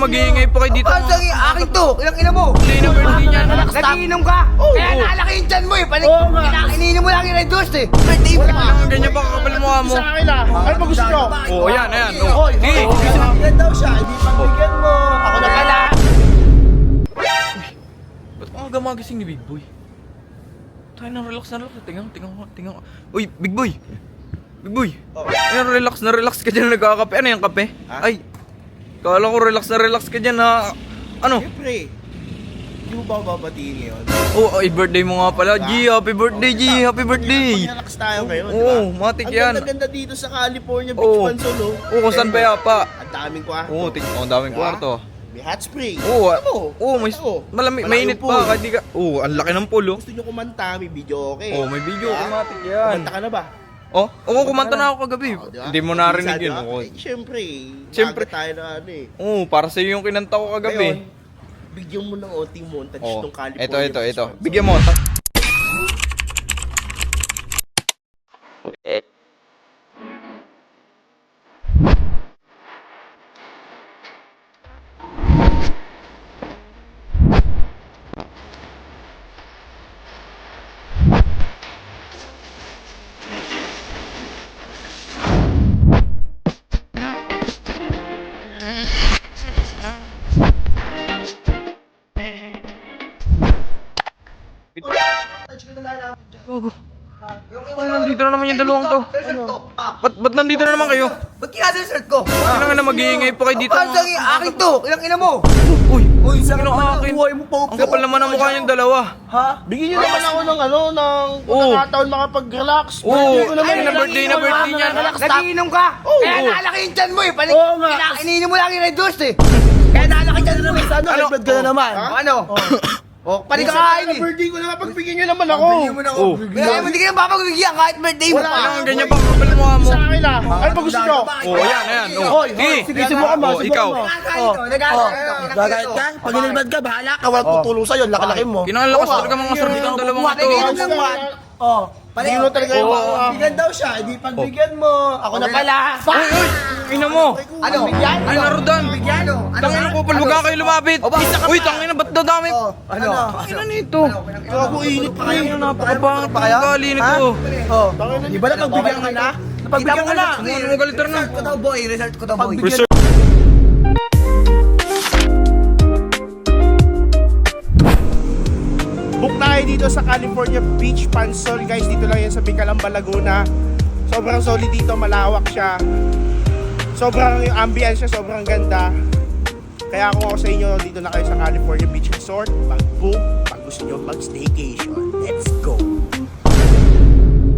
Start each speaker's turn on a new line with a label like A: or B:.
A: mag-iingay pa kayo dito.
B: Ano sa akin to? Ilang ina mo?
A: Hindi na birthday niya.
B: Nagiinom ka? Kaya naalaki yung tiyan mo eh. Iniinom mo lang yung Red Horse eh. Birthday mo
A: Ano
B: lang.
A: nga ganyan pa kakapal mo mo?
C: Sa akin ah. Ano ba gusto nyo?
A: Oo, ayan.
B: Hoy,
A: Sige.
B: Pagbigyan daw siya, hindi pagbigyan mo. Ako na pala.
A: Ba't mga magising ni Big Boy? Tayo na relax. Tingnan ko. Uy, Big Boy. Ayan, relax ka dyan nagkakape. Ano yung kape? Ay, kala ko relax ka dyan ha. Ano?
C: Siyempre. Hindi mo ba babatiin ngayon?
A: Oh, ay birthday mo nga pala. G, happy birthday, G. Happy birthday.
C: Mag-relax tayo ngayon, di ba?
A: Oo, matik yan.
C: Ang ganda-ganda dito sa California Beach,
A: Oo.
C: Pansolo.
A: Oo, kung saan pa yapa?
C: Ang daming kwarto.
A: Oo, tingnan ko ang daming kwarto.
C: May hot spring.
A: Oo,
C: Ano?
A: may
C: Ano?
A: malamig,
C: Malaki
A: mainit
C: yung pool.
A: pa. Kahit di ka, ang laki ng pool, oh.
C: Gusto nyo kumanta, may video okay.
A: Oh, may video,
C: Diba?
A: automatic yan.
C: Kumanta ka na ba?
A: Oh, kumanta na ako kagabi.
C: Oh, diba?
A: Hindi mo narinig
C: Minsan,
A: yun.
C: diba?
A: Oo.
C: Eh, Siyempre.
A: Siyempre.
C: Bago tayo na ano eh.
A: Oo, para sa iyo yung kinanta ko
C: Ngayon,
A: kagabi.
C: bigyan mo ng onting montage
A: Oh,
C: itong California
A: ito.
C: Beach, Pansolo.
A: Bigyan mo. Gogo. Ay, nandito na naman yung dalawang to. Ba't nandito na naman kayo?
B: Ba't kinasa yung shirt ko?
A: Ano nga na mag-iingay pa kayo dito?
B: Ano sa akin to? Ilang ina mo?
A: Uy,
B: Saan
A: ang akin.
B: buhay mo pa?
A: Ang kapal naman ang mukha yung dalawa.
B: Ha?
C: Bigyan nyo naman ako ng ano, ng
A: Oo.
C: pagkakataon makapag-relax.
A: Oo,
C: Birthday ko naman.
A: ay, na birthday niya.
B: Nagiinom ka? Kaya naalaki yung tiyan mo eh.
C: Oo nga.
B: Iniinom mo lang yung Red Horse eh. Kaya naalaki yung tiyan mo eh.
C: Ano, high blood ka na naman.
B: Ano? Oh, panig ka kain eh.
C: Birthday ko naman, pagbigyan nyo naman ako.
B: Bigyan mo na ako.
A: Oh.
B: Kaya hindi ka na papagbigyan kahit birthday mo
C: Wala.
B: pa.
A: Ano nga ganyan pa kakapal mo mo?
C: Sa akin ah. Ano ba gusto nyo?
A: Oo, ayan.
C: Hoy,
A: Sige.
C: sige, subukan mo,
A: Oh,
C: subukan
A: ikaw.
C: mo.
B: Gagayat ka?
C: Pag inilbad ka, bahala ka. Walang tutulong sa'yo, laki-laki mo.
A: Kinakalakas talaga mga sarap itong dalawang ito.
C: Hindi mo talaga yung mga...
B: Bigyan daw siya, hindi pagbigyan mo. Ako na pala.
A: Uy, ina mo.
B: Ano? Bigyan?
A: Ay, narodan.
B: Bigyan?
A: Tangin na kupal, wag ka kayo lumapit. Uy, tangin na, ba't dadami?
B: Ano?
A: Ina nito.
C: Gago, init pa kayo.
A: Napakapangit ng ugali nito.
B: Oh.
C: Di ba napagbigyan ka na?
B: Pagbigyan ka na.
A: Ano mo galitar na?
B: Result ko daw boy, result ko daw boy.
A: Research.
C: Book tayo dito sa California Beach, Pansol. Guys, dito lang yan sa Bicalamba, Laguna. Sobrang solid dito, malawak siya. Sobrang yung ambience siya, sobrang ganda. Kaya kung ako sa inyo, dito na kayo sa California Beach Resort. Mag-book, pag gusto nyo mag-staycation.